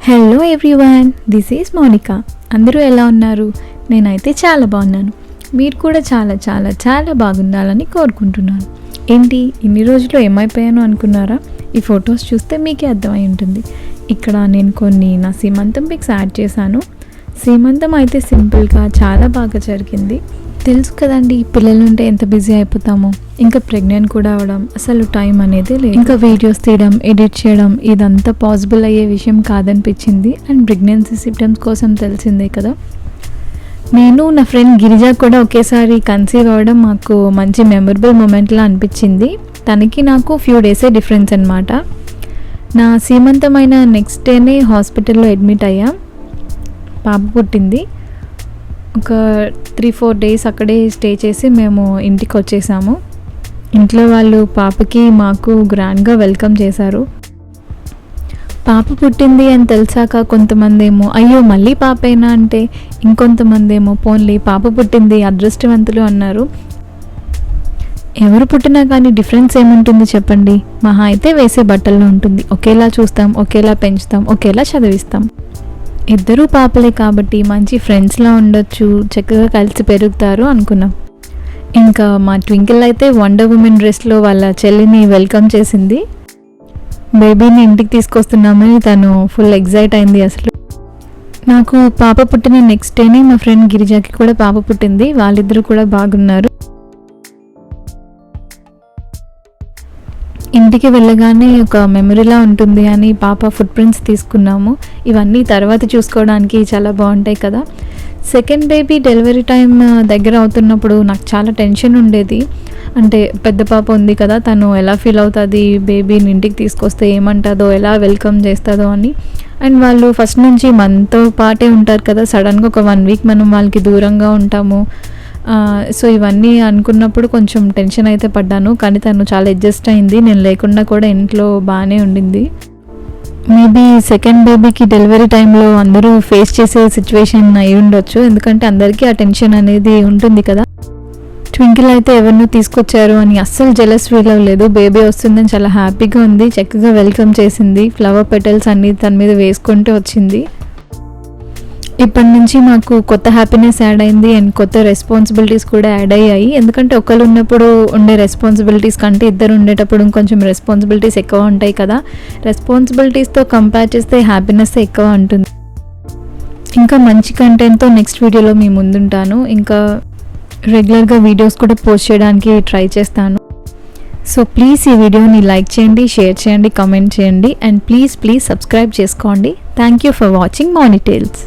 Hello everyone, this is Monica. అందరూ ఎలా ఉన్నారు? నేనైతే చాలా బాగున్నాను. మీరు కూడా చాలా చాలా చాలా బాగుండాలని కోరుకుంటున్నాను. ఏంటి ఇన్ని రోజులు ఏమైపోయాను అనుకున్నారా? ఈ ఫొటోస్ చూస్తే మీకే అర్థమై ఉంటుంది. ఇక్కడ నేను కొన్ని నా సీమంతం పిక్స్ యాడ్ చేశాను. సీమంతం అయితే సింపుల్గా చాలా బాగా జరిగింది. తెలుసు కదండి, పిల్లలు ఉంటే ఎంత బిజీ అయిపోతామో. ఇంకా ప్రెగ్నెంట్ కూడా అవ్వడం, అసలు టైం అనేది లేదు. ఇంకా వీడియోస్ తీయడం, ఎడిట్ చేయడం ఇదంతా పాసిబుల్ అయ్యే విషయం కాదనిపించింది. అండ్ ప్రెగ్నెన్సీ సిమ్టమ్స్ కోసం తెలిసిందే కదా. నేను నా ఫ్రెండ్ గిరిజ కూడా ఒకేసారి కన్సీవ్ అవ్వడం మాకు మంచి మెమరబుల్ మూమెంట్లా అనిపించింది. తనకి నాకు ఫ్యూ డేసే డిఫరెన్స్ అనమాట. నా సీమంతమైన నెక్స్ట్ డేనే హాస్పిటల్లో అడ్మిట్ అయ్యాం. పాప పుట్టింది. ఒక 3-4 డేస్ అక్కడే స్టే చేసి మేము ఇంటికి వచ్చేసాము. ఇంట్లో వాళ్ళు పాపకి మాకు గ్రాండ్గా వెల్కమ్ చేశారు. పాప పుట్టింది అని తెలిసాక కొంతమంది ఏమో అయ్యో మళ్ళీ పాపేనా అంటే, ఇంకొంతమంది ఏమో పోన్లీ పాప పుట్టింది అదృష్టవంతులు అన్నారు. ఎవరు పుట్టినా కానీ డిఫరెన్స్ ఏముంటుంది చెప్పండి? మహా అయితే వేసే బట్టల్లో ఉంటుంది. ఒకేలా చూస్తాం, ఒకేలా పెంచుతాం, ఒకేలా చదివిస్తాం. ఇద్దరూ పాపలే కాబట్టి మంచి ఫ్రెండ్స్లా ఉండొచ్చు, చక్కగా కలిసి పెరుగుతారు అనుకున్నాం. ఇంకా మా ట్వింకిల్ అయితే వండర్ ఉమెన్ డ్రెస్లో వాళ్ళ చెల్లిని వెల్కమ్ చేసింది. బేబీని ఇంటికి తీసుకొస్తున్నామని తను ఫుల్ ఎగ్జైట్ అయింది. అసలు నాకు పాప పుట్టిన నెక్స్ట్ డేనే మా ఫ్రెండ్ గిరిజాకి కూడా పాప పుట్టింది. వాళ్ళిద్దరూ కూడా బాగున్నారు. ఇంటికి వెళ్ళగానే ఒక మెమరీలా ఉంటుంది అని పాప ఫుట్ ప్రింట్స్ తీసుకున్నాము. ఇవన్నీ తర్వాత చూసుకోవడానికి చాలా బాగుంటాయి కదా. సెకండ్ బేబీ డెలివరీ టైం దగ్గర అవుతున్నప్పుడు నాకు చాలా టెన్షన్ ఉండేది. అంటే పెద్ద పాప ఉంది కదా, తను ఎలా ఫీల్ అవుతుంది, బేబీని ఇంటికి తీసుకొస్తే ఏమంటుందో, ఎలా వెల్కమ్ చేస్తుందో అని. అండ్ వాళ్ళు ఫస్ట్ నుంచి మనతో పాటే ఉంటారు కదా, సడన్గా ఒక 1 వీక్ మనం వాళ్ళకి దూరంగా ఉంటాము. సో ఇవన్నీ అనుకున్నప్పుడు కొంచెం టెన్షన్ అయితే పడ్డాను. కానీ తను చాలా అడ్జస్ట్ అయింది. నేను లేకుండా కూడా ఇంట్లో బాగానే ఉండింది. మేబీ సెకండ్ బేబీకి డెలివరీ టైంలో అందరూ ఫేస్ చేసే సిచ్యువేషన్ అయి ఉండొచ్చు. ఎందుకంటే అందరికీ ఆ టెన్షన్ అనేది ఉంటుంది కదా. ట్వింకిల్ అయితే ఎవరినో తీసుకొచ్చారు అని అస్సలు జెలస్ ఫీల్ అవ్వలేదు. బేబీ వస్తుందని చాలా హ్యాపీగా ఉంది. చక్కగా వెల్కమ్ చేసింది. ఫ్లవర్ పెటల్స్ అన్నీ తన మీద వేసుకుంటూ వచ్చింది. ఇప్పటి నుంచి మాకు కొత్త హ్యాపీనెస్ యాడ్ అయింది. అండ్ కొత్త రెస్పాన్సిబిలిటీస్ కూడా యాడ్ అయ్యాయి. ఎందుకంటే ఒకళ్ళు ఉన్నప్పుడు ఉండే రెస్పాన్సిబిలిటీస్ కంటే ఇద్దరు ఉండేటప్పుడు కొంచెం రెస్పాన్సిబిలిటీస్ ఎక్కువ ఉంటాయి కదా. రెస్పాన్సిబిలిటీస్తో కంపేర్ చేస్తే హ్యాపీనెస్ ఎక్కువ ఉంటుంది. ఇంకా మంచి కంటెంట్తో నెక్స్ట్ వీడియోలో మీ ముందుంటాను. ఇంకా రెగ్యులర్గా వీడియోస్ కూడా పోస్ట్ చేయడానికి ట్రై చేస్తాను. సో ప్లీజ్ ఈ వీడియోని లైక్ చేయండి, షేర్ చేయండి, కామెంట్ చేయండి. అండ్ ప్లీజ్ సబ్స్క్రైబ్ చేసుకోండి. Thank you for watching Moni tiles.